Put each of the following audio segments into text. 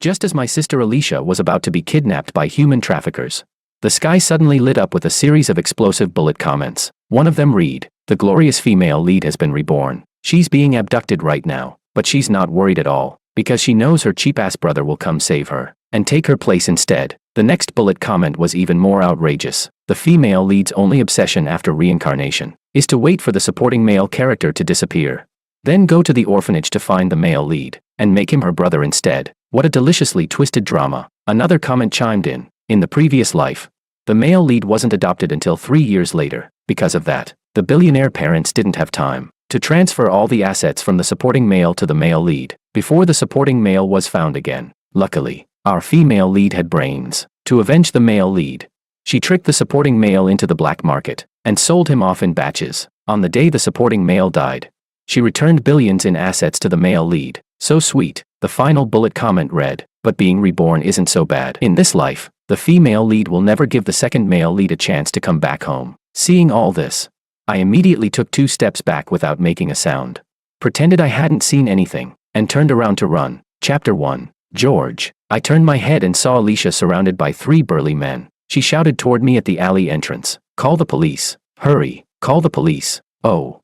Just as my sister Alicia was about to be kidnapped by human traffickers, the sky suddenly lit up with a series of explosive bullet comments. One of them read, "The glorious female lead has been reborn. She's being abducted right now, but she's not worried at all, because she knows her cheap-ass brother will come save her and take her place instead." The next bullet comment was even more outrageous. "The female lead's only obsession after reincarnation is to wait for the supporting male character to disappear, then go to the orphanage to find the male lead and make him her brother instead. What a deliciously twisted drama." Another comment chimed in. "In the previous life, the male lead wasn't adopted until 3 years later. Because of that, the billionaire parents didn't have time to transfer all the assets from the supporting male to the male lead before the supporting male was found again. Luckily, our female lead had brains to avenge the male lead. She tricked the supporting male into the black market and sold him off in batches. On the day the supporting male died, she returned billions in assets to the male lead. So sweet." The final bullet comment read, "But being reborn isn't so bad. In this life, the female lead will never give the second male lead a chance to come back home." Seeing all this, I immediately took 2 steps back without making a sound, pretended I hadn't seen anything, and turned around to run. Chapter 1. George. I turned my head and saw Alicia surrounded by 3 burly men. She shouted toward me at the alley entrance, "Call the police. Hurry, call the police." Oh,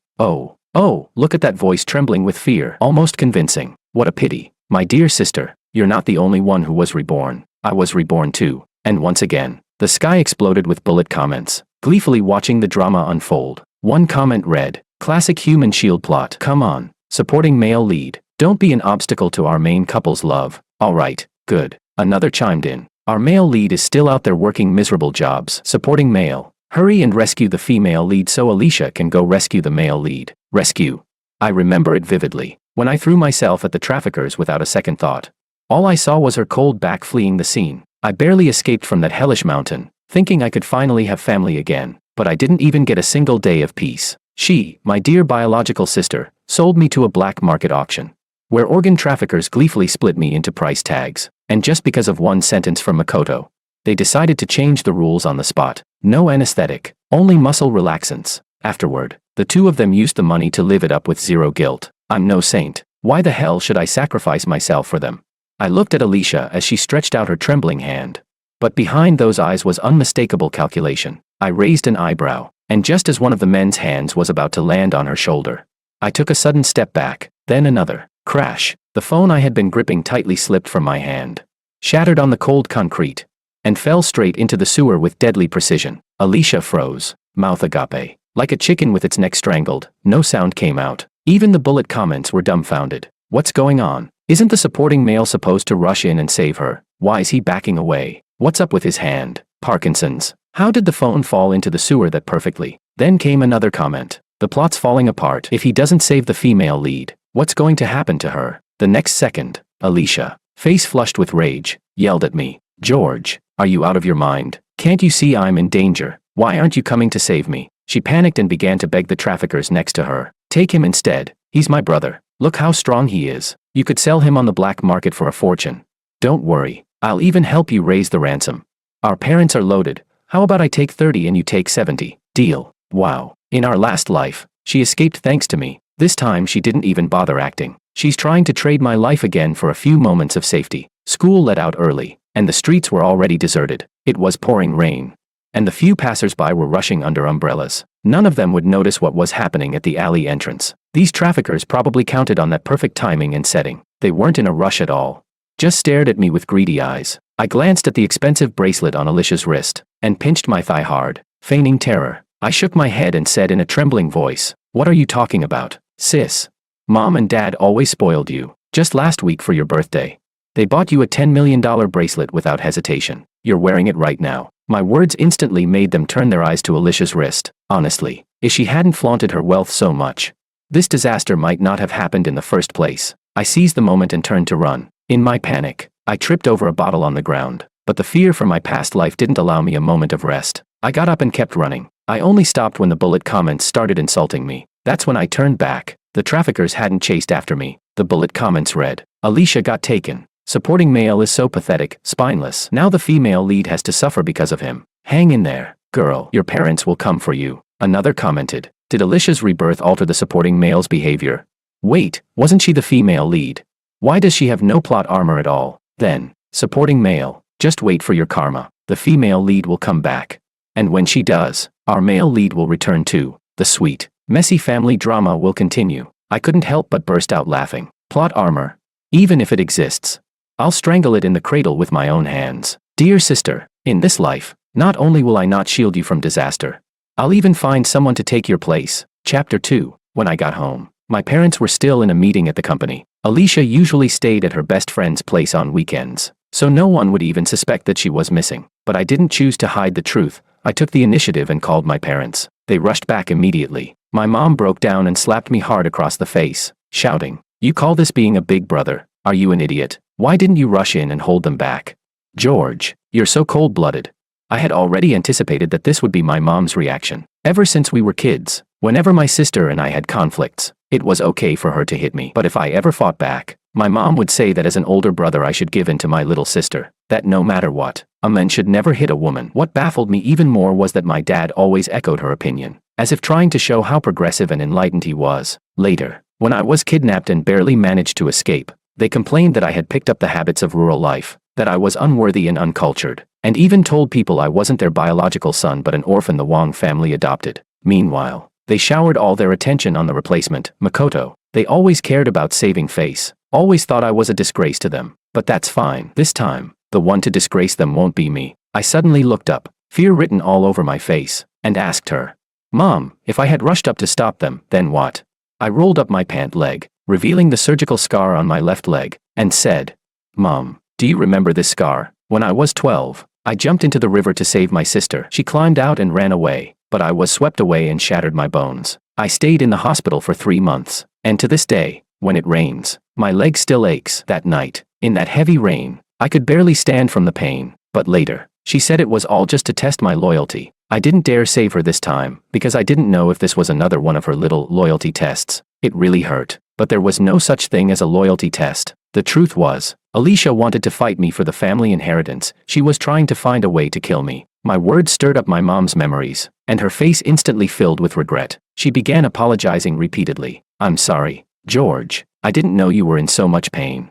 look at that voice trembling with fear, almost convincing. What a pity. "My dear sister, you're not the only one who was reborn. I was reborn too." And once again, the sky exploded with bullet comments, gleefully watching the drama unfold. One comment read, "Classic human shield plot. Come on, supporting male lead. Don't be an obstacle to our main couple's love." Alright, good. Another chimed in, "Our male lead is still out there working miserable jobs." Supporting male, "Hurry and rescue the female lead so Alicia can go rescue the male lead." Rescue. I remember it vividly, when I threw myself at the traffickers without a second thought. All I saw was her cold back fleeing the scene. I barely escaped from that hellish mountain, thinking I could finally have family again, but I didn't even get a single day of peace. She, my dear biological sister, sold me to a black market auction, where organ traffickers gleefully split me into price tags, and just because of one sentence from Makoto, they decided to change the rules on the spot. No anesthetic, only muscle relaxants. Afterward, the 2 of them used the money to live it up with zero guilt. I'm no saint. Why the hell should I sacrifice myself for them? I looked at Alicia as she stretched out her trembling hand. But behind those eyes was unmistakable calculation. I raised an eyebrow, and just as one of the men's hands was about to land on her shoulder, I took a sudden step back, then another. Crash. The phone I had been gripping tightly slipped from my hand, shattered on the cold concrete, and fell straight into the sewer with deadly precision. Alicia froze, mouth agape, like a chicken with its neck strangled. No sound came out. Even the bullet comments were dumbfounded. What's going on? Isn't the supporting male supposed to rush in and save her? Why is he backing away? What's up with his hand? Parkinson's. How did the phone fall into the sewer that perfectly? Then came another comment. The plot's falling apart. If he doesn't save the female lead, what's going to happen to her? The next second, Alicia, face flushed with rage, yelled at me, "George, are you out of your mind? Can't you see I'm in danger? Why aren't you coming to save me?" She panicked and began to beg the traffickers next to her. "Take him instead. He's my brother. Look how strong he is. You could sell him on the black market for a fortune. Don't worry, I'll even help you raise the ransom. Our parents are loaded. How about I take 30 and you take 70? Deal." Wow. In our last life, she escaped thanks to me. This time she didn't even bother acting. She's trying to trade my life again for a few moments of safety. School let out early, and the streets were already deserted. It was pouring rain, and the few passers-by were rushing under umbrellas. None of them would notice what was happening at the alley entrance. These traffickers probably counted on that perfect timing and setting. They weren't in a rush at all, just stared at me with greedy eyes. I glanced at the expensive bracelet on Alicia's wrist, and pinched my thigh hard, feigning terror. I shook my head and said in a trembling voice, "What are you talking about, sis? Mom and Dad always spoiled you. Just last week for your birthday, they bought you a $10 million bracelet without hesitation. You're wearing it right now." My words instantly made them turn their eyes to Alicia's wrist. Honestly, if she hadn't flaunted her wealth so much, this disaster might not have happened in the first place. I seized the moment and turned to run. In my panic, I tripped over a bottle on the ground, but the fear for my past life didn't allow me a moment of rest. I got up and kept running. I only stopped when the bullet comments started insulting me. That's when I turned back. The traffickers hadn't chased after me. The bullet comments read, "Alicia got taken. Supporting male is so pathetic, spineless. Now the female lead has to suffer because of him. Hang in there, girl. Your parents will come for you." Another commented, "Did Alicia's rebirth alter the supporting male's behavior? Wait, wasn't she the female lead? Why does she have no plot armor at all?" Then, supporting male, just wait for your karma. The female lead will come back. And when she does, our male lead will return too. The sweet, messy family drama will continue. I couldn't help but burst out laughing. Plot armor. Even if it exists, I'll strangle it in the cradle with my own hands. Dear sister, in this life, not only will I not shield you from disaster, I'll even find someone to take your place. Chapter 2. When I got home, my parents were still in a meeting at the company. Alicia usually stayed at her best friend's place on weekends, so no one would even suspect that she was missing. But I didn't choose to hide the truth. I took the initiative and called my parents. They rushed back immediately. My mom broke down and slapped me hard across the face, shouting, "You call this being a big brother? Are you an idiot? Why didn't you rush in and hold them back? George, you're so cold-blooded." I had already anticipated that this would be my mom's reaction. Ever since we were kids, whenever my sister and I had conflicts, it was okay for her to hit me. But if I ever fought back, my mom would say that as an older brother I should give in to my little sister, that no matter what, a man should never hit a woman. What baffled me even more was that my dad always echoed her opinion, as if trying to show how progressive and enlightened he was. Later, when I was kidnapped and barely managed to escape, they complained that I had picked up the habits of rural life, that I was unworthy and uncultured, and even told people I wasn't their biological son but an orphan the Wong family adopted. Meanwhile, they showered all their attention on the replacement, Makoto. They always cared about saving face, always thought I was a disgrace to them. But that's fine. This time, the one to disgrace them won't be me. I suddenly looked up, fear written all over my face, and asked her, "Mom, if I had rushed up to stop them, then what?" I rolled up my pant leg, revealing the surgical scar on my left leg, and said, "Mom, do you remember this scar? When I was 12, I jumped into the river to save my sister. She climbed out and ran away, but I was swept away and shattered my bones. I stayed in the hospital for 3 months, and to this day, when it rains, my leg still aches. That night, in that heavy rain, I could barely stand from the pain. But later, she said it was all just to test my loyalty. I didn't dare save her this time, because I didn't know if this was another one of her little loyalty tests. It really hurt, but there was no such thing as a loyalty test. The truth was, Alicia wanted to fight me for the family inheritance. She was trying to find a way to kill me. My words stirred up my mom's memories, and her face instantly filled with regret. She began apologizing repeatedly. "I'm sorry, George. I didn't know you were in so much pain."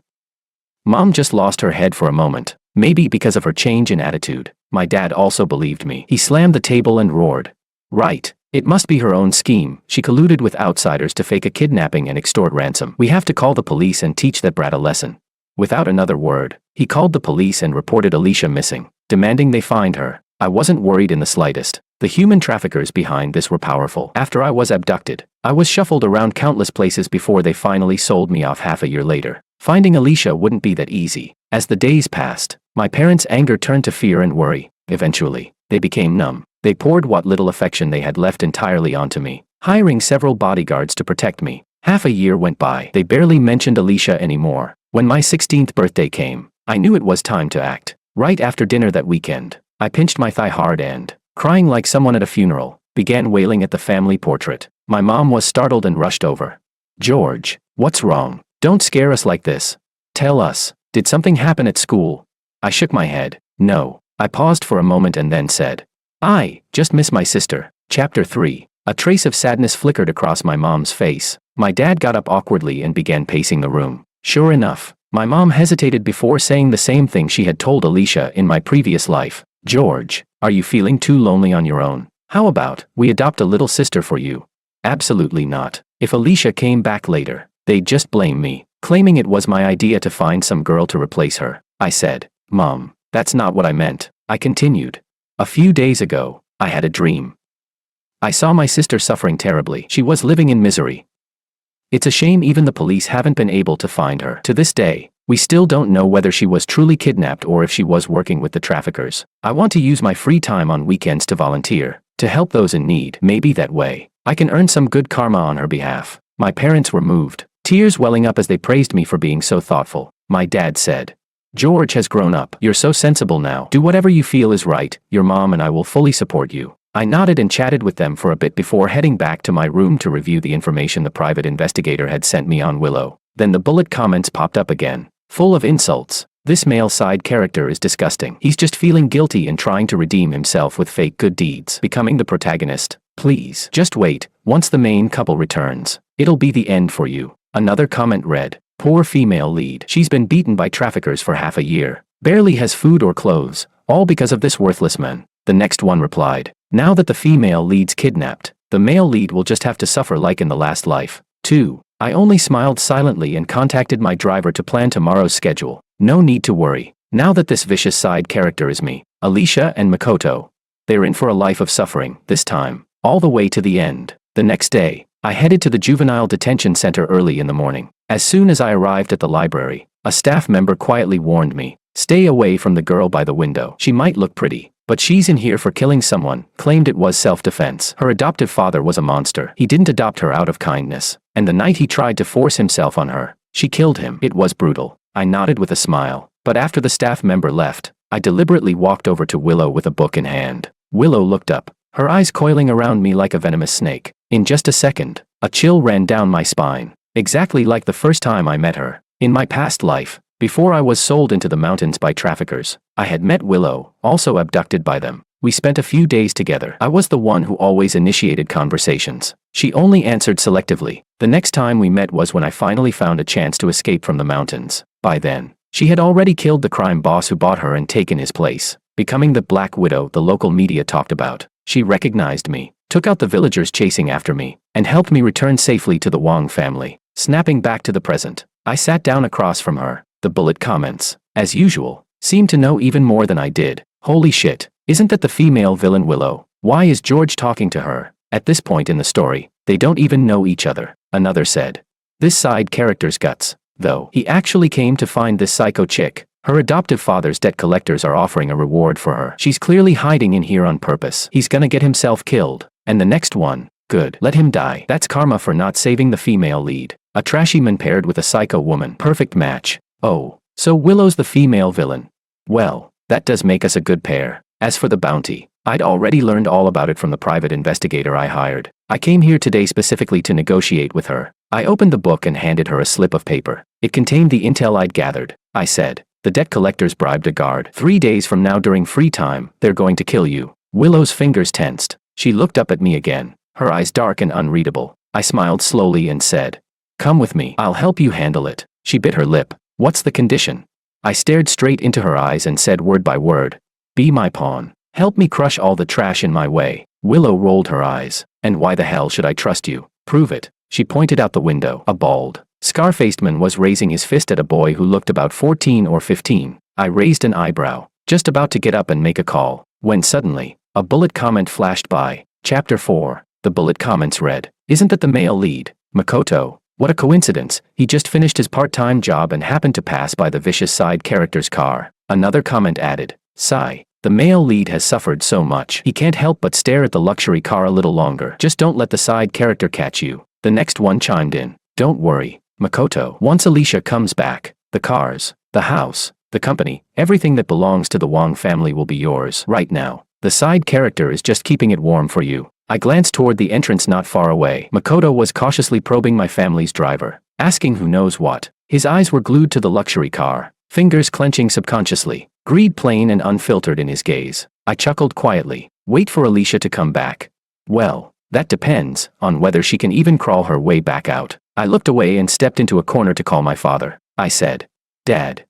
Mom just lost her head for a moment, maybe because of her change in attitude. My dad also believed me. He slammed the table and roared, "Right. It must be her own scheme. She colluded with outsiders to fake a kidnapping and extort ransom. We have to call the police and teach that brat a lesson." Without another word, he called the police and reported Alicia missing, demanding they find her. I wasn't worried in the slightest. The human traffickers behind this were powerful. After I was abducted, I was shuffled around countless places before they finally sold me off half a year later. Finding Alicia wouldn't be that easy. As the days passed, my parents' anger turned to fear and worry. Eventually, they became numb. They poured what little affection they had left entirely onto me, hiring several bodyguards to protect me. Half a year went by. They barely mentioned Alicia anymore. When my 16th birthday came, I knew it was time to act. Right after dinner that weekend, I pinched my thigh hard and, crying like someone at a funeral, began wailing at the family portrait. My mom was startled and rushed over. "George, what's wrong? Don't scare us like this. Tell us, did something happen at school?" I shook my head. "No." I paused for a moment and then said, "I just miss my sister." Chapter 3. A trace of sadness flickered across my mom's face. My dad got up awkwardly and began pacing the room. Sure enough, my mom hesitated before saying the same thing she had told Alicia in my previous life. "George, are you feeling too lonely on your own? How about we adopt a little sister for you?" Absolutely not. If Alicia came back later, they'd just blame me, claiming it was my idea to find some girl to replace her. I said, "Mom, that's not what I meant." I continued. "A few days ago, I had a dream. I saw my sister suffering terribly. She was living in misery. It's a shame even the police haven't been able to find her. To this day, we still don't know whether she was truly kidnapped or if she was working with the traffickers. I want to use my free time on weekends to volunteer, to help those in need. Maybe that way, I can earn some good karma on her behalf." My parents were moved, tears welling up as they praised me for being so thoughtful. My dad said, "George has grown up. You're so sensible now. Do whatever you feel is right. Your mom and I will fully support you." I nodded and chatted with them for a bit before heading back to my room to review the information the private investigator had sent me on Willow. Then the bullet comments popped up again, full of insults. "This male side character is disgusting. He's just feeling guilty and trying to redeem himself with fake good deeds. Becoming the protagonist. Please, just wait. Once the main couple returns, it'll be the end for you." Another comment read, Poor female lead. She's been beaten by traffickers for half a year. Barely has food or clothes, all because of this worthless man. The next one replied. Now that the female lead's kidnapped, the male lead will just have to suffer like in the last life. 2. I only smiled silently and contacted my driver to plan tomorrow's schedule. No need to worry. Now that this vicious side character is me, Alicia and Makoto, they're in for a life of suffering, this time, all the way to the end. The next day, I headed to the juvenile detention center early in the morning. As soon as I arrived at the library, a staff member quietly warned me, stay away from the girl by the window. She might look pretty, but she's in here for killing someone, claimed it was self-defense. Her adoptive father was a monster. He didn't adopt her out of kindness, and the night he tried to force himself on her, she killed him. It was brutal. I nodded with a smile, but after the staff member left, I deliberately walked over to Willow with a book in hand. Willow looked up, her eyes coiling around me like a venomous snake. In just a second, a chill ran down my spine, exactly like the first time I met her. In my past life, before I was sold into the mountains by traffickers, I had met Willow, also abducted by them. We spent a few days together. I was the one who always initiated conversations. She only answered selectively. The next time we met was when I finally found a chance to escape from the mountains. By then, she had already killed the crime boss who bought her and taken his place, becoming the Black Widow the local media talked about. She recognized me, took out the villagers chasing after me, and helped me return safely to the Wong family. Snapping back to the present, I sat down across from her. The bullet comments, as usual, seemed to know even more than I did. Holy shit, isn't that the female villain Willow? Why is George talking to her? At this point in the story, they don't even know each other. Another said. This side character's guts, though. He actually came to find this psycho chick. Her adoptive father's debt collectors are offering a reward for her. She's clearly hiding in here on purpose. He's gonna get himself killed. And the next one, good, let him die. That's karma for not saving the female lead. A trashy man paired with a psycho woman. Perfect match. Oh, so Willow's the female villain. Well, that does make us a good pair. As for the bounty, I'd already learned all about it from the private investigator I hired. I came here today specifically to negotiate with her. I opened the book and handed her a slip of paper. It contained the intel I'd gathered. I said, the debt collectors bribed a guard. 3 days from now during free time, they're going to kill you. Willow's fingers tensed. She looked up at me again, her eyes dark and unreadable. I smiled slowly and said, come with me. I'll help you handle it. She bit her lip. What's the condition? I stared straight into her eyes and said word by word, be my pawn. Help me crush all the trash in my way. Willow rolled her eyes. And why the hell should I trust you? Prove it. She pointed out the window. A bald, scar-faced man was raising his fist at a boy who looked about 14 or 15. I raised an eyebrow, just about to get up and make a call, when suddenly, a bullet comment flashed by. Chapter 4. The bullet comments read, isn't that the male lead, Makoto? What a coincidence, he just finished his part-time job and happened to pass by the vicious side character's car. Another comment added, sigh, the male lead has suffered so much, he can't help but stare at the luxury car a little longer. Just don't let the side character catch you. The next one chimed in, don't worry, Makoto. Once Alicia comes back, the cars, the house, the company, everything that belongs to the Wong family will be yours. Right now, the side character is just keeping it warm for you. I glanced toward the entrance not far away. Makoto was cautiously probing my family's driver, asking who knows what. His eyes were glued to the luxury car, fingers clenching subconsciously, greed plain and unfiltered in his gaze. I chuckled quietly. Wait for Alicia to come back. Well, that depends on whether she can even crawl her way back out. I looked away and stepped into a corner to call my father. I said, Dad,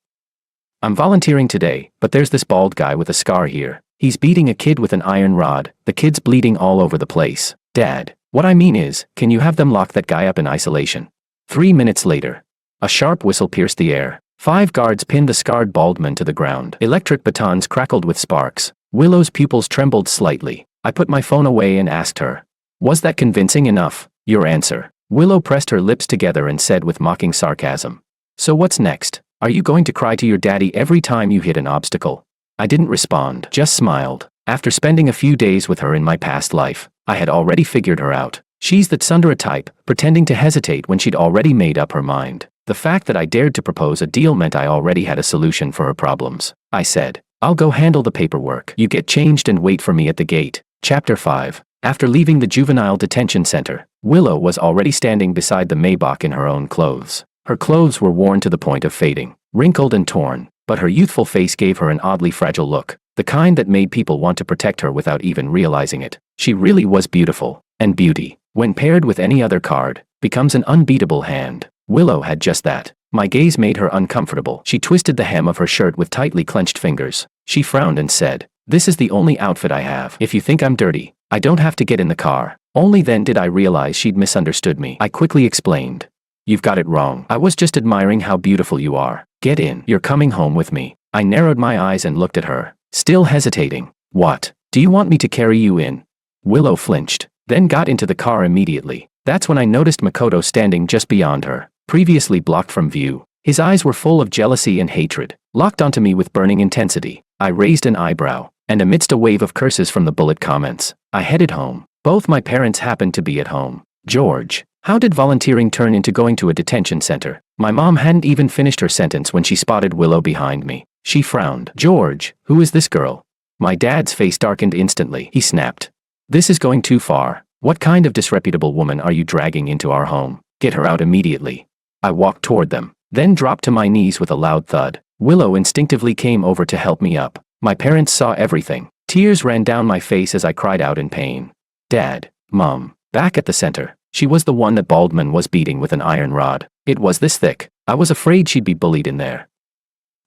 I'm volunteering today, but there's this bald guy with a scar here. He's beating a kid with an iron rod. The kid's bleeding all over the place. Dad, what I mean is, can you have them lock that guy up in isolation? 3 minutes later, a sharp whistle pierced the air. 5 guards pinned the scarred bald man to the ground. Electric batons crackled with sparks. Willow's pupils trembled slightly. I put my phone away and asked her, was that convincing enough? Your answer. Willow pressed her lips together and said with mocking sarcasm, so what's next? Are you going to cry to your daddy every time you hit an obstacle? I didn't respond, just smiled. After spending a few days with her in my past life, I had already figured her out. She's that Sundara type, pretending to hesitate when she'd already made up her mind. The fact that I dared to propose a deal meant I already had a solution for her problems. I said, I'll go handle the paperwork. You get changed and wait for me at the gate. Chapter 5. After leaving the juvenile detention center, Willow was already standing beside the Maybach in her own clothes. Her clothes were worn to the point of fading, wrinkled and torn, but her youthful face gave her an oddly fragile look, the kind that made people want to protect her without even realizing it. She really was beautiful, and beauty, when paired with any other card, becomes an unbeatable hand. Willow had just that. My gaze made her uncomfortable. She twisted the hem of her shirt with tightly clenched fingers. She frowned and said, "This is the only outfit I have. If you think I'm dirty, I don't have to get in the car." Only then did I realize she'd misunderstood me. I quickly explained, "You've got it wrong. I was just admiring how beautiful you are. Get in. You're coming home with me." I narrowed my eyes and looked at her, still hesitating. "What? Do you want me to carry you in?" Willow flinched, then got into the car immediately. That's when I noticed Makoto standing just beyond her, previously blocked from view. His eyes were full of jealousy and hatred, locked onto me with burning intensity. I raised an eyebrow, and amidst a wave of curses from the bullet comments, I headed home. Both my parents happened to be at home. George, how did volunteering turn into going to a detention center? My mom hadn't even finished her sentence when she spotted Willow behind me. She frowned. "George, who is this girl?" My dad's face darkened instantly. He snapped, "This is going too far. What kind of disreputable woman are you dragging into our home? Get her out immediately." I walked toward them, then dropped to my knees with a loud thud. Willow instinctively came over to help me up. My parents saw everything. Tears ran down my face as I cried out in pain. Dad, Mom, back at the center. She was the one that Baldwin was beating with an iron rod. It was this thick. I was afraid she'd be bullied in there.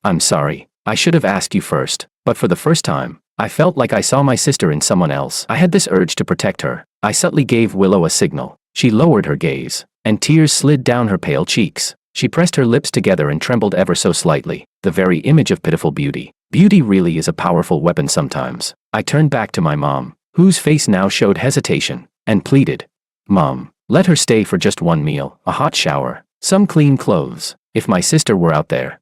"I'm sorry. I should have asked you first." But for the first time, I felt like I saw my sister in someone else. I had this urge to protect her. I subtly gave Willow a signal. She lowered her gaze, and tears slid down her pale cheeks. She pressed her lips together and trembled ever so slightly, the very image of pitiful beauty. Beauty really is a powerful weapon sometimes. I turned back to my mom, whose face now showed hesitation, and pleaded, "Mom, let her stay for just one meal, a hot shower, some clean clothes. If my sister were out there,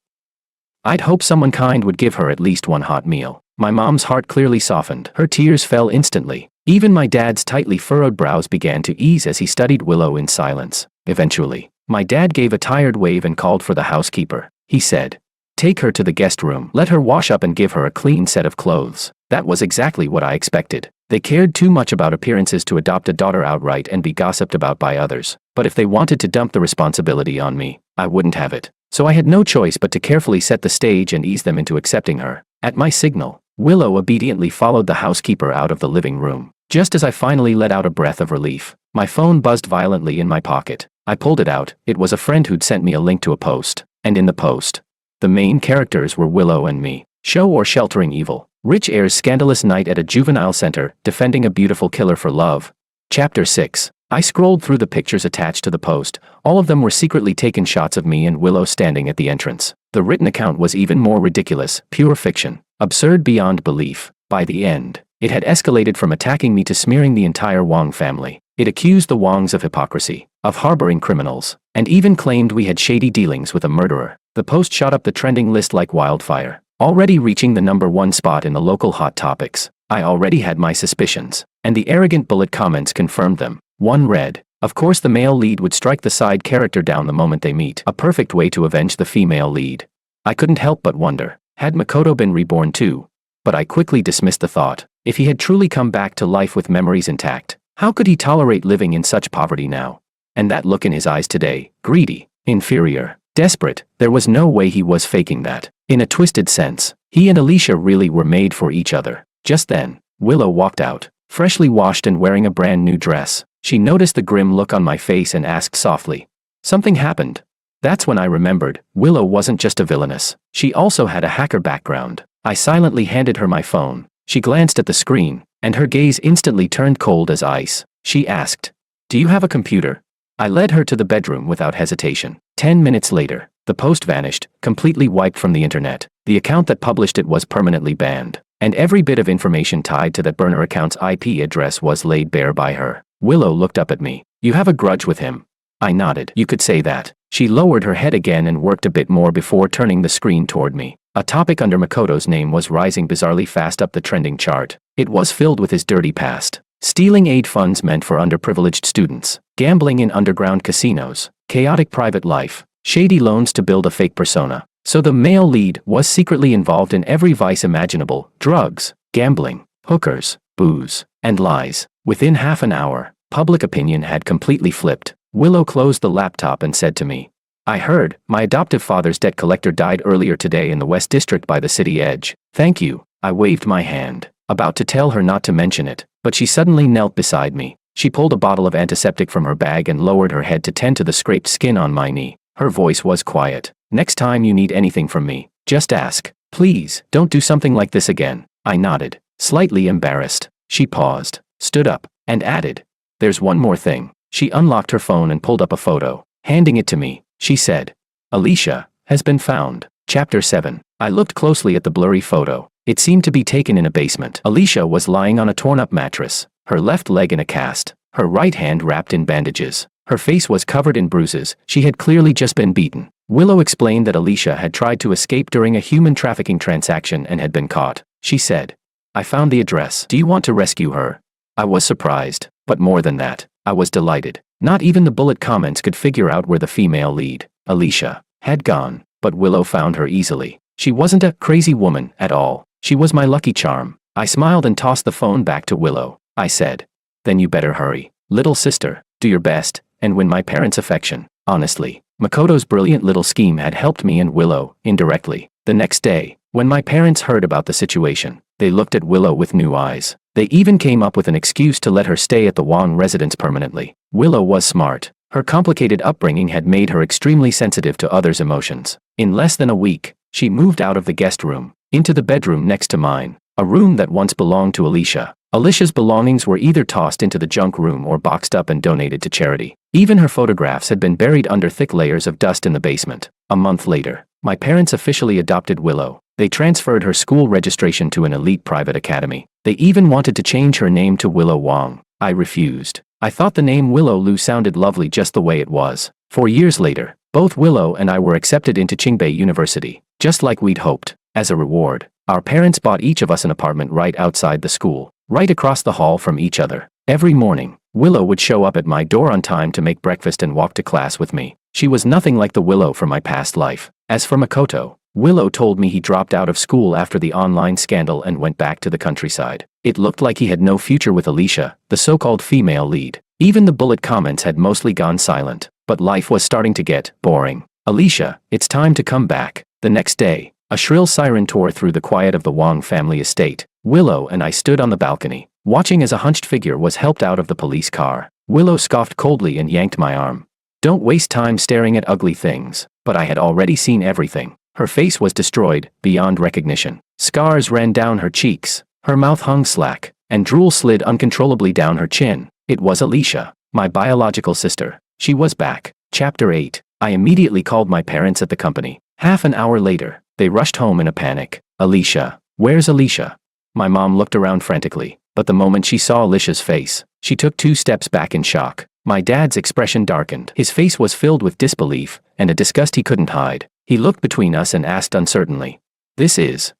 I'd hope someone kind would give her at least one hot meal." My mom's heart clearly softened. Her tears fell instantly. Even my dad's tightly furrowed brows began to ease as he studied Willow in silence. Eventually, my dad gave a tired wave and called for the housekeeper. He said, "Take her to the guest room. Let her wash up and give her a clean set of clothes." That was exactly what I expected. They cared too much about appearances to adopt a daughter outright and be gossiped about by others. But if they wanted to dump the responsibility on me, I wouldn't have it. So I had no choice but to carefully set the stage and ease them into accepting her. At my signal, Willow obediently followed the housekeeper out of the living room. Just as I finally let out a breath of relief, my phone buzzed violently in my pocket. I pulled it out. It was a friend who'd sent me a link to a post. And in the post, the main characters were Willow and me. Show or sheltering evil. Rich heir's scandalous night at a juvenile center, defending a beautiful killer for love. Chapter 6. I scrolled through the pictures attached to the post. All of them were secretly taken shots of me and Willow standing at the entrance. The written account was even more ridiculous, pure fiction, absurd beyond belief. By the end, it had escalated from attacking me to smearing the entire Wong family. It accused the Wongs of hypocrisy, of harboring criminals, and even claimed we had shady dealings with a murderer. The post shot up the trending list like wildfire, already reaching the #1 spot in the local hot topics. I already had my suspicions, and the arrogant bullet comments confirmed them. One read, "Of course the male lead would strike the side character down the moment they meet. A perfect way to avenge the female lead." I couldn't help but wonder, had Makoto been reborn too? But I quickly dismissed the thought. If he had truly come back to life with memories intact, how could he tolerate living in such poverty now? And that look in his eyes today, greedy, inferior, desperate, there was no way he was faking that. In a twisted sense, he and Alicia really were made for each other. Just then, Willow walked out, freshly washed and wearing a brand new dress. She noticed the grim look on my face and asked softly, "Something happened?" That's when I remembered, Willow wasn't just a villainess. She also had a hacker background. I silently handed her my phone. She glanced at the screen, and her gaze instantly turned cold as ice. She asked, "Do you have a computer?" I led her to the bedroom without hesitation. 10 minutes later, the post vanished, completely wiped from the internet. The account that published it was permanently banned, and every bit of information tied to that burner account's IP address was laid bare by her. Willow looked up at me. "You have a grudge with him?" I nodded. "You could say that." She lowered her head again and worked a bit more before turning the screen toward me. A topic under Makoto's name was rising bizarrely fast up the trending chart. It was filled with his dirty past. Stealing aid funds meant for underprivileged students, gambling in underground casinos, chaotic private life, shady loans to build a fake persona. So the male lead was secretly involved in every vice imaginable: drugs, gambling, hookers, booze, and lies. Within half an hour, public opinion had completely flipped. Willow closed the laptop and said to me, "I heard, my adoptive father's debt collector died earlier today in the West District by the city edge. Thank you." I waved my hand, about to tell her not to mention it, but she suddenly knelt beside me. She pulled a bottle of antiseptic from her bag and lowered her head to tend to the scraped skin on my knee. Her voice was quiet. Next time you need anything from me, just ask. Please, don't do something like this again. I nodded, slightly embarrassed. She paused, stood up, and added, there's one more thing. She unlocked her phone and pulled up a photo. Handing it to me, she said, Alicia has been found. Chapter 7. I looked closely at the blurry photo. It seemed to be taken in a basement. Alicia was lying on a torn-up mattress, her left leg in a cast, her right hand wrapped in bandages. Her face was covered in bruises. She had clearly just been beaten. Willow explained that Alicia had tried to escape during a human trafficking transaction and had been caught. She said, I found the address. Do you want to rescue her? I was surprised, but more than that, I was delighted. Not even the bullet comments could figure out where the female lead, Alicia, had gone, but Willow found her easily. She wasn't a crazy woman at all. She was my lucky charm. I smiled and tossed the phone back to Willow. I said, then you better hurry. Little sister, do your best, and win my parents' affection. Honestly, Makoto's brilliant little scheme had helped me and Willow, indirectly. The next day, when my parents heard about the situation, they looked at Willow with new eyes. They even came up with an excuse to let her stay at the Wong residence permanently. Willow was smart. Her complicated upbringing had made her extremely sensitive to others' emotions. In less than a week, she moved out of the guest room, into the bedroom next to mine, a room that once belonged to Alicia. Alicia's belongings were either tossed into the junk room or boxed up and donated to charity. Even her photographs had been buried under thick layers of dust in the basement. A month later, my parents officially adopted Willow. They transferred her school registration to an elite private academy. They even wanted to change her name to Willow Wong. I refused. I thought the name Willow Lu sounded lovely just the way it was. 4 years later, both Willow and I were accepted into Qingbei University, just like we'd hoped. As a reward, our parents bought each of us an apartment right outside the school, right across the hall from each other. Every morning, Willow would show up at my door on time to make breakfast and walk to class with me. She was nothing like the Willow from my past life. As for Makoto, Willow told me he dropped out of school after the online scandal and went back to the countryside. It looked like he had no future with Alicia, the so-called female lead. Even the bullet comments had mostly gone silent, but life was starting to get boring. Alicia, it's time to come back. The next day, a shrill siren tore through the quiet of the Wong family estate. Willow and I stood on the balcony, watching as a hunched figure was helped out of the police car. Willow scoffed coldly and yanked my arm. Don't waste time staring at ugly things. But I had already seen everything. Her face was destroyed, beyond recognition. Scars ran down her cheeks, her mouth hung slack, and drool slid uncontrollably down her chin. It was Alicia, my biological sister. She was back. Chapter 8. I immediately called my parents at the company. Half an hour later, they rushed home in a panic. Alicia. Where's Alicia? My mom looked around frantically, but the moment she saw Alicia's face, she took 2 steps back in shock. My dad's expression darkened. His face was filled with disbelief, and a disgust he couldn't hide. He looked between us and asked uncertainly, this is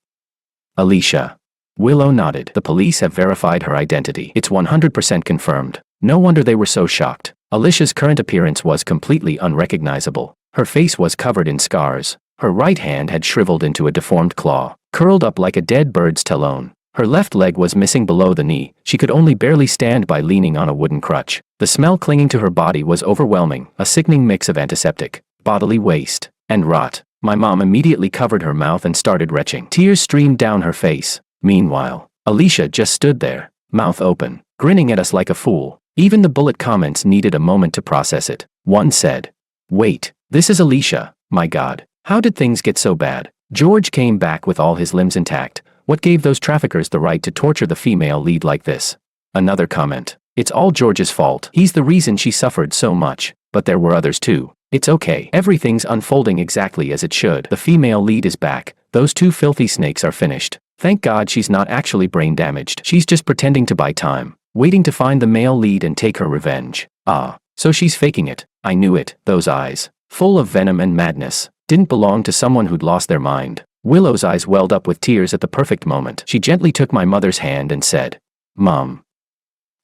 Alicia. Willow nodded. The police have verified her identity. It's 100% confirmed. No wonder they were so shocked. Alicia's current appearance was completely unrecognizable. Her face was covered in scars. Her right hand had shriveled into a deformed claw, curled up like a dead bird's talon. Her left leg was missing below the knee. She could only barely stand by leaning on a wooden crutch. The smell clinging to her body was overwhelming, a sickening mix of antiseptic, bodily waste, and rot. My mom immediately covered her mouth and started retching. Tears streamed down her face. Meanwhile, Alicia just stood there, mouth open, grinning at us like a fool. Even the bullet comments needed a moment to process it. One said, wait, this is Alicia. My God, how did things get so bad? George came back with all his limbs intact. What gave those traffickers the right to torture the female lead like this? Another comment, it's all George's fault. He's the reason she suffered so much. But there were others too. It's okay. Everything's unfolding exactly as it should. The female lead is back. Those 2 filthy snakes are finished. Thank God she's not actually brain damaged. She's just pretending to buy time, waiting to find the male lead and take her revenge. Ah, so she's faking it. I knew it. Those eyes, full of venom and madness, didn't belong to someone who'd lost their mind. Willow's eyes welled up with tears at the perfect moment. She gently took my mother's hand and said, Mom,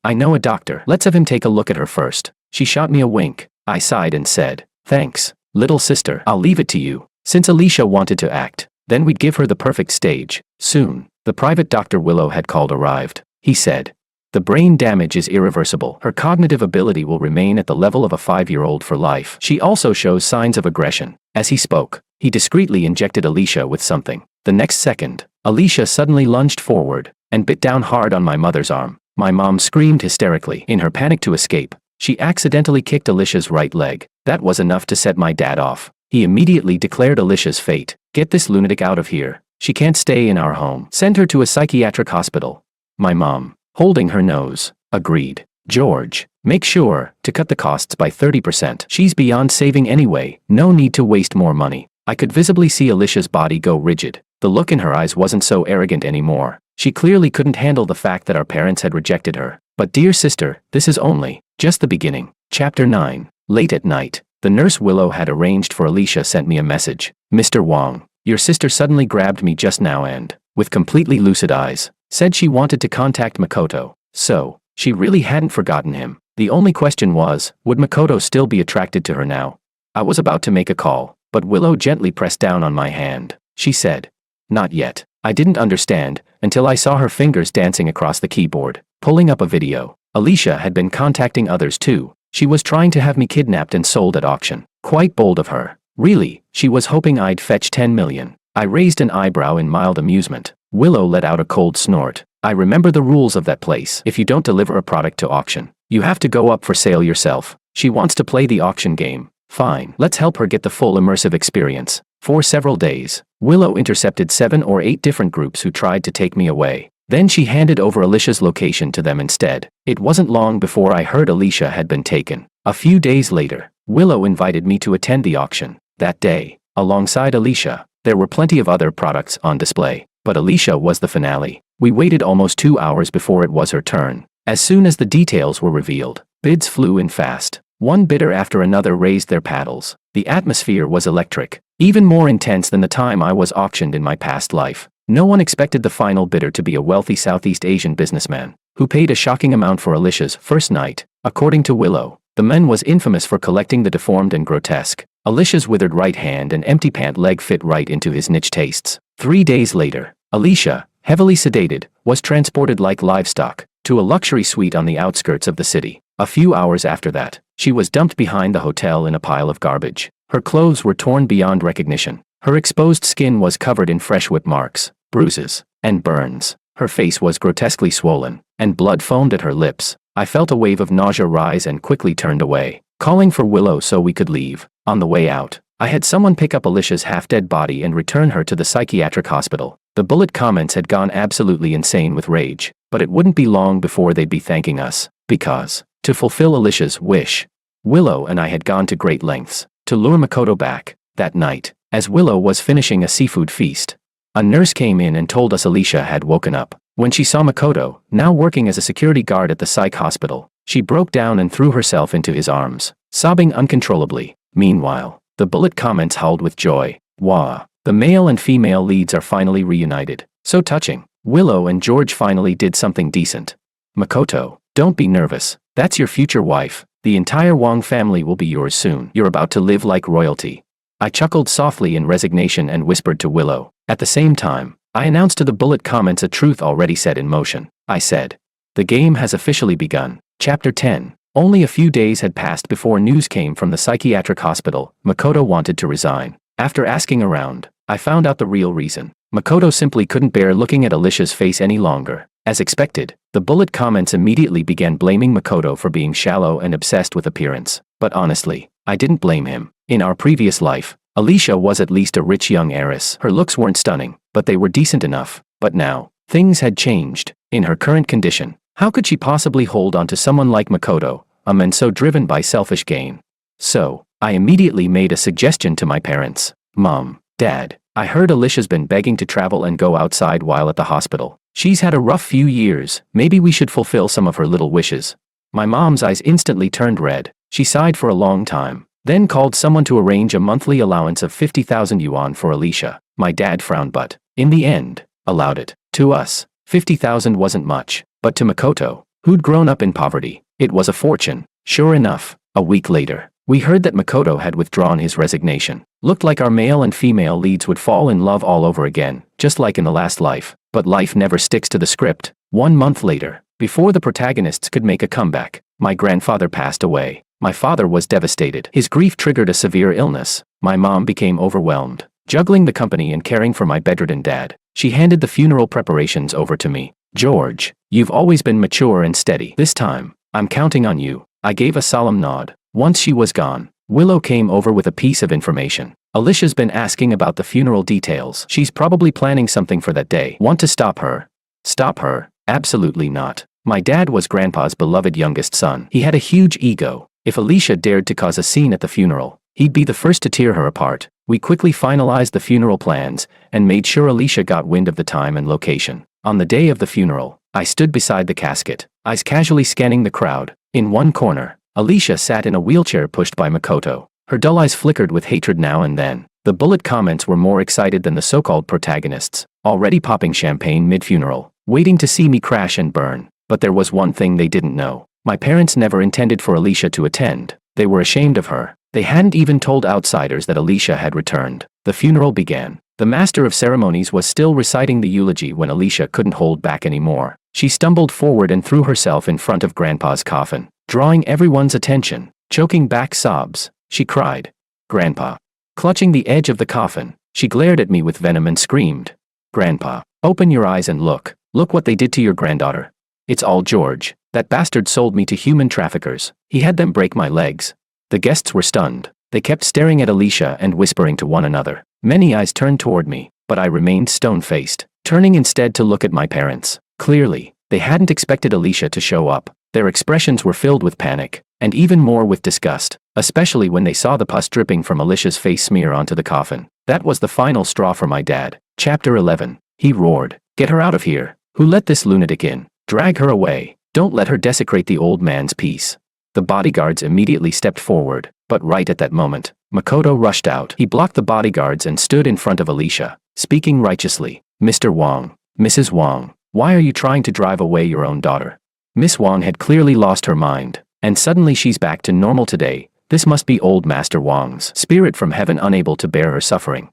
I know a doctor. Let's have him take a look at her first. She shot me a wink. I sighed and said, thanks, little sister. I'll leave it to you. Since Alicia wanted to act, then we'd give her the perfect stage. Soon, the private doctor Willow had called arrived. He said, the brain damage is irreversible. Her cognitive ability will remain at the level of a 5-year-old for life. She also shows signs of aggression. As he spoke, he discreetly injected Alicia with something. The next second, Alicia suddenly lunged forward and bit down hard on my mother's arm. My mom screamed hysterically. In her panic to escape, She accidentally kicked Alicia's right leg. That was enough to set my dad off. He immediately declared Alicia's fate. Get this lunatic out of here. She can't stay in our home. Send her to a psychiatric hospital. My mom, holding her nose, agreed. George, make sure to cut the costs by 30%. She's beyond saving anyway. No need to waste more money. I could visibly see Alicia's body go rigid. The look in her eyes wasn't so arrogant anymore. She clearly couldn't handle the fact that our parents had rejected her. But dear sister, this is only just the beginning. Chapter 9. Late at night, the nurse Willow had arranged for Alicia sent me a message. Mr. Wong, your sister suddenly grabbed me just now and, with completely lucid eyes, said she wanted to contact Makoto. So, she really hadn't forgotten him. The only question was, would Makoto still be attracted to her now? I was about to make a call, but Willow gently pressed down on my hand. She said, not yet. I didn't understand, until I saw her fingers dancing across the keyboard, pulling up a video. Alicia had been contacting others too. She was trying to have me kidnapped and sold at auction. Quite bold of her. Really, she was hoping I'd fetch 10 million. I raised an eyebrow in mild amusement. Willow let out a cold snort. I remember the rules of that place. If you don't deliver a product to auction, you have to go up for sale yourself. She wants to play the auction game. Fine, let's help her get the full immersive experience. For several days, Willow intercepted 7 or 8 different groups who tried to take me away. Then she handed over Alicia's location to them instead. It wasn't long before I heard Alicia had been taken. A few days later, Willow invited me to attend the auction. That day, alongside Alicia, there were plenty of other products on display. But Alicia was the finale. We waited almost 2 hours before it was her turn. As soon as the details were revealed, bids flew in fast. One bidder after another raised their paddles. The atmosphere was electric, even more intense than the time I was auctioned in my past life. No one expected the final bidder to be a wealthy Southeast Asian businessman, who paid a shocking amount for Alicia's first night. According to Willow, the man was infamous for collecting the deformed and grotesque. Alicia's withered right hand and empty pant leg fit right into his niche tastes. 3 days later, Alicia, heavily sedated, was transported like livestock to a luxury suite on the outskirts of the city. A few hours after that, she was dumped behind the hotel in a pile of garbage. Her clothes were torn beyond recognition. Her exposed skin was covered in fresh whip marks, bruises, and burns. Her face was grotesquely swollen, and blood foamed at her lips. I felt a wave of nausea rise and quickly turned away, calling for Willow so we could leave. On the way out, I had someone pick up Alicia's half-dead body and return her to the psychiatric hospital. The bullet comments had gone absolutely insane with rage, but it wouldn't be long before they'd be thanking us, because, to fulfill Alicia's wish, Willow and I had gone to great lengths to lure Makoto back. That night, as Willow was finishing a seafood feast, a nurse came in and told us Alicia had woken up. When she saw Makoto, now working as a security guard at the psych hospital, she broke down and threw herself into his arms, sobbing uncontrollably. Meanwhile, the bullet comments howled with joy. Wah! The male and female leads are finally reunited. So touching. Willow and George finally did something decent. Makoto, don't be nervous. That's your future wife. The entire Wong family will be yours soon. You're about to live like royalty. I chuckled softly in resignation and whispered to Willow. At the same time, I announced to the bullet comments a truth already set in motion. I said, the game has officially begun. Chapter 10. Only a few days had passed before news came from the psychiatric hospital. Makoto wanted to resign. After asking around, I found out the real reason. Makoto simply couldn't bear looking at Alicia's face any longer. As expected, the bullet comments immediately began blaming Makoto for being shallow and obsessed with appearance. But honestly, I didn't blame him. In our previous life, Alicia was at least a rich young heiress. Her looks weren't stunning, but they were decent enough. But now, things had changed. In her current condition, how could she possibly hold on to someone like Makoto, a man so driven by selfish gain? So, I immediately made a suggestion to my parents. Mom, Dad, I heard Alicia's been begging to travel and go outside while at the hospital. She's had a rough few years. Maybe we should fulfill some of her little wishes. My mom's eyes instantly turned red. She sighed for a long time, then called someone to arrange a monthly allowance of 50,000 yuan for Alicia. My dad frowned but, in the end, allowed it. To us, 50,000 wasn't much, but to Makoto, who'd grown up in poverty, it was a fortune. Sure enough, a week later, we heard that Makoto had withdrawn his resignation. Looked like our male and female leads would fall in love all over again, just like in the last life. But life never sticks to the script. 1 month later, before the protagonists could make a comeback, my grandfather passed away. My father was devastated. His grief triggered a severe illness. My mom became overwhelmed, juggling the company and caring for my bedridden dad. She handed the funeral preparations over to me. George, you've always been mature and steady. This time, I'm counting on you. I gave a solemn nod. Once she was gone, Willow came over with a piece of information. Alicia's been asking about the funeral details. She's probably planning something for that day. Want to stop her? Stop her? Absolutely not. My dad was Grandpa's beloved youngest son. He had a huge ego. If Alicia dared to cause a scene at the funeral, he'd be the first to tear her apart. We quickly finalized the funeral plans and made sure Alicia got wind of the time and location. On the day of the funeral, I stood beside the casket, eyes casually scanning the crowd. In one corner, Alicia sat in a wheelchair pushed by Makoto. Her dull eyes flickered with hatred now and then. The bullet comments were more excited than the so-called protagonists, already popping champagne mid-funeral, waiting to see me crash and burn. But there was one thing they didn't know. My parents never intended for Alicia to attend. They were ashamed of her. They hadn't even told outsiders that Alicia had returned. The funeral began. The master of ceremonies was still reciting the eulogy when Alicia couldn't hold back anymore. She stumbled forward and threw herself in front of Grandpa's coffin, drawing everyone's attention. Choking back sobs, she cried, "Grandpa." Clutching the edge of the coffin, she glared at me with venom and screamed, "Grandpa, open your eyes and look. Look what they did to your granddaughter. It's all George. That bastard sold me to human traffickers. He had them break my legs." The guests were stunned. They kept staring at Alicia and whispering to one another. Many eyes turned toward me, but I remained stone-faced, turning instead to look at my parents. Clearly, they hadn't expected Alicia to show up. Their expressions were filled with panic, and even more with disgust, especially when they saw the pus dripping from Alicia's face smear onto the coffin. That was the final straw for my dad. Chapter 11. He roared, "Get her out of here. Who let this lunatic in? Drag her away. Don't let her desecrate the old man's peace." The bodyguards immediately stepped forward, but right at that moment, Makoto rushed out. He blocked the bodyguards and stood in front of Alicia, speaking righteously. "Mr. Wong, Mrs. Wong, why are you trying to drive away your own daughter?" Miss Wong had clearly lost her mind, and suddenly she's back to normal today. This must be old Master Wong's spirit from heaven unable to bear her suffering.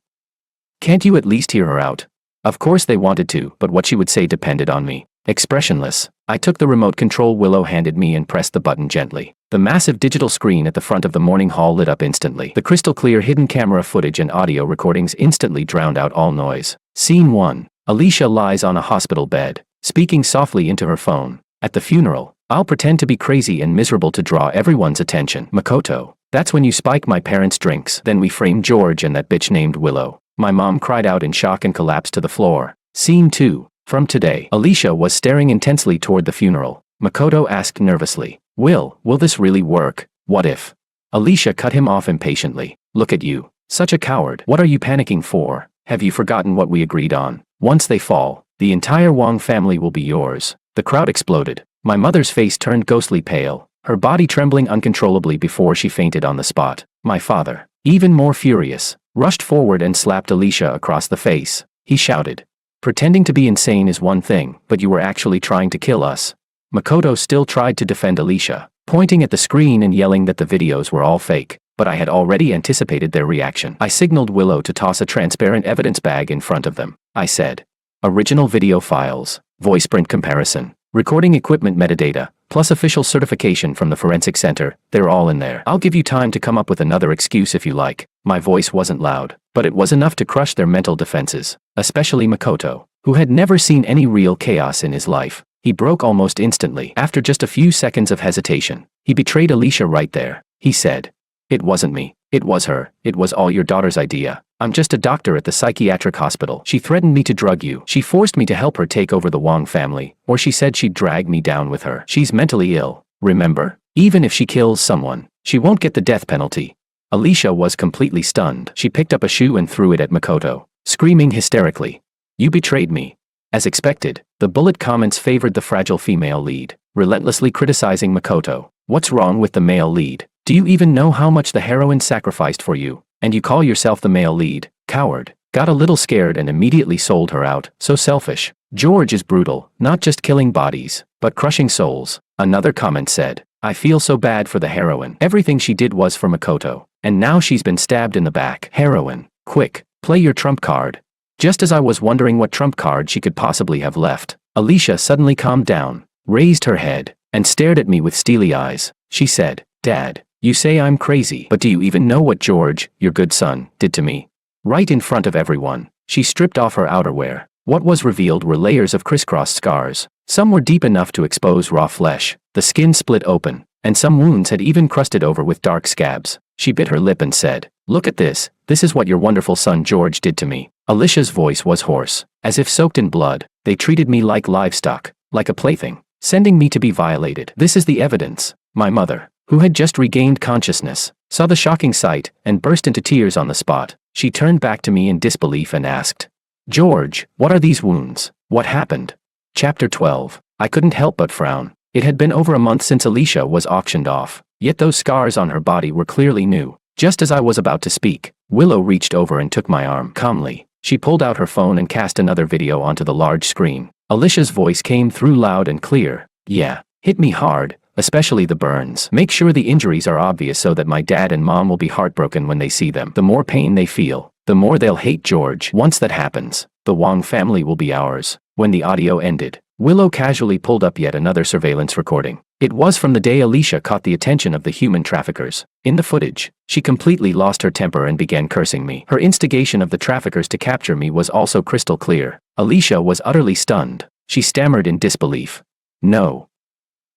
"Can't you at least hear her out?" Of course they wanted to, but what she would say depended on me. Expressionless, I took the remote control Willow handed me and pressed the button gently. The massive digital screen at the front of the morning hall lit up instantly. The crystal clear hidden camera footage and audio recordings instantly drowned out all noise. Scene 1. Alicia lies on a hospital bed, speaking softly into her phone. At the funeral, I'll pretend to be crazy and miserable to draw everyone's attention. Makoto, that's when you spike my parents' drinks. Then we frame George and that bitch named Willow. My mom cried out in shock and collapsed to the floor. Scene 2. From today, Alicia was staring intensely toward the funeral. Makoto asked nervously, Will this really work? What if? Alicia cut him off impatiently. "Look at you. Such a coward. What are you panicking for? Have you forgotten what we agreed on? Once they fall, the entire Wong family will be yours." The crowd exploded. My mother's face turned ghostly pale, her body trembling uncontrollably before she fainted on the spot. My father, even more furious, rushed forward and slapped Alicia across the face. He shouted, "Pretending to be insane is one thing, but you were actually trying to kill us." Makoto still tried to defend Alicia, pointing at the screen and yelling that the videos were all fake, but I had already anticipated their reaction. I signaled Willow to toss a transparent evidence bag in front of them. I said, "Original video files, voice print comparison, recording equipment metadata, plus official certification from the Forensic Center, they're all in there. I'll give you time to come up with another excuse if you like." My voice wasn't loud, but it was enough to crush their mental defenses, especially Makoto, who had never seen any real chaos in his life. He broke almost instantly. After just a few seconds of hesitation, he betrayed Alicia right there. He said, "It wasn't me. It was her. It was all your daughter's idea. I'm just a doctor at the psychiatric hospital. She threatened me to drug you. She forced me to help her take over the Wong family, or she said she'd drag me down with her. She's mentally ill, remember? Even if she kills someone, she won't get the death penalty." Alicia was completely stunned. She picked up a shoe and threw it at Makoto, screaming hysterically, "You betrayed me." As expected, the bullet comments favored the fragile female lead, relentlessly criticizing Makoto. "What's wrong with the male lead? Do you even know how much the heroine sacrificed for you? And you call yourself the male lead? Coward." Got a little scared and immediately sold her out. "So selfish. George is brutal, not just killing bodies, but crushing souls." Another comment said, "I feel so bad for the heroine. Everything she did was for Makoto, and now she's been stabbed in the back." Heroine, quick, play your trump card. Just as I was wondering what trump card she could possibly have left, Alicia suddenly calmed down, raised her head, and stared at me with steely eyes. She said, "Dad, you say I'm crazy, but do you even know what George, your good son, did to me?" Right in front of everyone, she stripped off her outerwear. What was revealed were layers of crisscross scars. Some were deep enough to expose raw flesh. The skin split open, and some wounds had even crusted over with dark scabs. She bit her lip and said, "Look at this. This is what your wonderful son George did to me." Alicia's voice was hoarse, as if soaked in blood. "They treated me like livestock, like a plaything, sending me to be violated. This is the evidence." My mother, who had just regained consciousness, saw the shocking sight and burst into tears on the spot. She turned back to me in disbelief and asked, "George, what are these wounds? What happened?" Chapter 12. I couldn't help but frown. It had been over a month since Alicia was auctioned off, yet those scars on her body were clearly new. Just as I was about to speak, Willow reached over and took my arm. Calmly, she pulled out her phone and cast another video onto the large screen. Alicia's voice came through loud and clear. "Yeah, hit me hard, especially the burns. Make sure the injuries are obvious so that my dad and mom will be heartbroken when they see them. The more pain they feel, the more they'll hate George. Once that happens, the Wong family will be ours." When the audio ended, Willow casually pulled up yet another surveillance recording. It was from the day Alicia caught the attention of the human traffickers. In the footage, she completely lost her temper and began cursing me. Her instigation of the traffickers to capture me was also crystal clear. Alicia was utterly stunned. She stammered in disbelief. "No.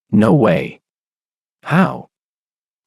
No way. How?"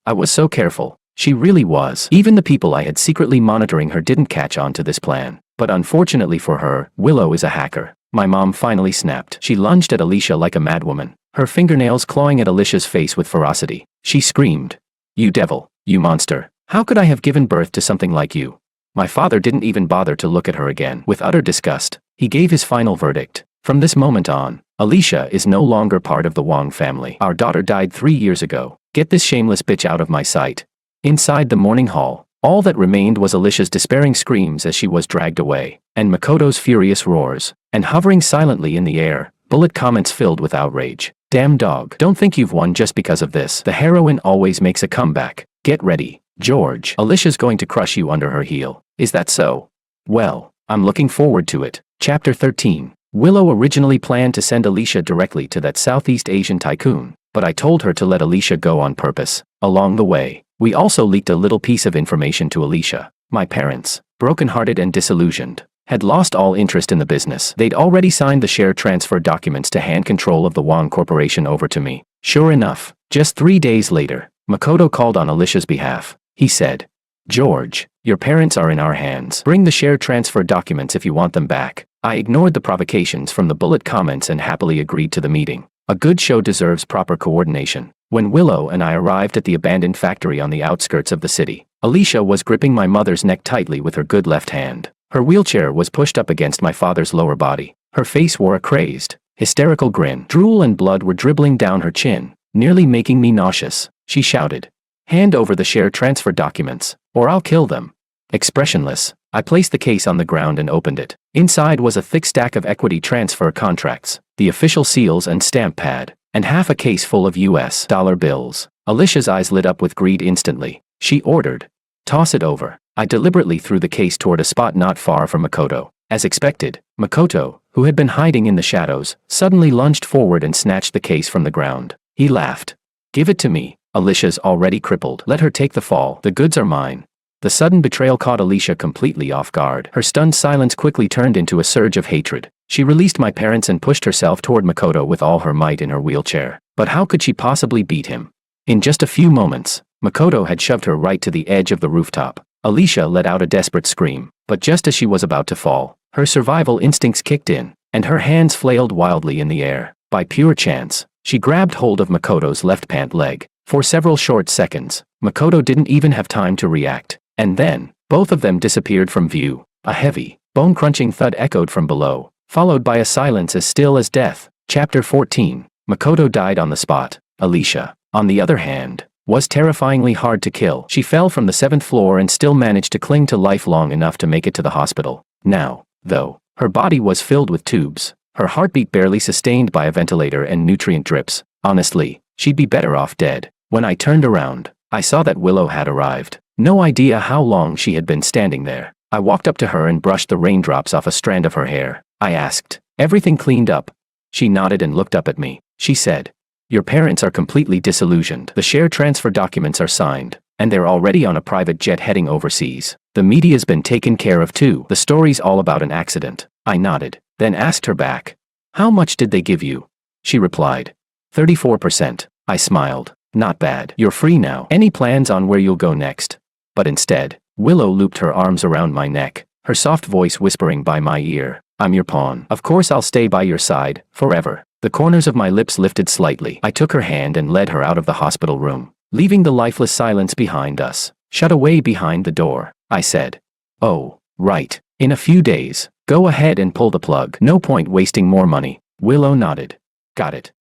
I was so careful. She really was. Even the people I had secretly monitoring her didn't catch on to this plan. But unfortunately for her, Willow is a hacker. My mom finally snapped. She lunged at Alicia like a madwoman, her fingernails clawing at Alicia's face with ferocity. She screamed, "You devil, you monster. How could I have given birth to something like you?" My father didn't even bother to look at her again. With utter disgust, he gave his final verdict. "From this moment on, Alicia is no longer part of the Wong family. Our daughter died 3 years ago. Get this shameless bitch out of my sight." Inside the morning hall, all that remained was Alicia's despairing screams as she was dragged away, and Makoto's furious roars, and hovering silently in the air, bullet comments filled with outrage. "Damn dog. Don't think you've won just because of this. The heroine always makes a comeback. Get ready, George. Alicia's going to crush you under her heel. Is that so? Well, I'm looking forward to it." Chapter 13. Willow originally planned to send Alicia directly to that Southeast Asian tycoon, but I told her to let Alicia go on purpose. Along the way, we also leaked a little piece of information to Alicia. My parents, brokenhearted and disillusioned, had lost all interest in the business. They'd already signed the share transfer documents to hand control of the Wong Corporation over to me. Sure enough, just 3 days later, Makoto called on Alicia's behalf. He said, "George, your parents are in our hands. Bring the share transfer documents if you want them back." I ignored the provocations from the bullet comments and happily agreed to the meeting. A good show deserves proper coordination. When Willow and I arrived at the abandoned factory on the outskirts of the city, Alicia was gripping my mother's neck tightly with her good left hand. Her wheelchair was pushed up against my father's lower body. Her face wore a crazed, hysterical grin. Drool and blood were dribbling down her chin, nearly making me nauseous. She shouted, "Hand over the share transfer documents, or I'll kill them." Expressionless, I placed the case on the ground and opened it. Inside was a thick stack of equity transfer contracts, the official seals and stamp pad, and half a case full of US dollar bills. Alicia's eyes lit up with greed instantly. She ordered, "Toss it over." I deliberately threw the case toward a spot not far from Makoto. As expected, Makoto, who had been hiding in the shadows, suddenly lunged forward and snatched the case from the ground. He laughed. "Give it to me. Alicia's already crippled. Let her take the fall. The goods are mine." The sudden betrayal caught Alicia completely off guard. Her stunned silence quickly turned into a surge of hatred. She released my parents and pushed herself toward Makoto with all her might in her wheelchair. But how could she possibly beat him? In just a few moments, Makoto had shoved her right to the edge of the rooftop. Alicia let out a desperate scream, but just as she was about to fall, her survival instincts kicked in, and her hands flailed wildly in the air. By pure chance, she grabbed hold of Makoto's left pant leg. For several short seconds, Makoto didn't even have time to react. And then, both of them disappeared from view. A heavy, bone-crunching thud echoed from below, followed by a silence as still as death. Chapter 14. Makoto died on the spot. Alicia, on the other hand, was terrifyingly hard to kill. She fell from the 7th floor and still managed to cling to life long enough to make it to the hospital. Now, though, her body was filled with tubes, her heartbeat barely sustained by a ventilator and nutrient drips. Honestly, she'd be better off dead. When I turned around, I saw that Willow had arrived. No idea how long she had been standing there. I walked up to her and brushed the raindrops off a strand of her hair. I asked, "Everything cleaned up?" She nodded and looked up at me. She said, "Your parents are completely disillusioned. The share transfer documents are signed, and they're already on a private jet heading overseas. The media's been taken care of too. The story's all about an accident." I nodded, then asked her back, "How much did they give you?" She replied, 34%. I smiled. Not bad. You're free now. Any plans on where you'll go next? But instead, Willow looped her arms around my neck, her soft voice whispering by my ear. I'm your pawn. Of course I'll stay by your side, forever. The corners of my lips lifted slightly. I took her hand and led her out of the hospital room, leaving the lifeless silence behind us. Shut away behind the door, I said. Oh, right. In a few days. Go ahead and pull the plug. No point wasting more money. Willow nodded. Got it.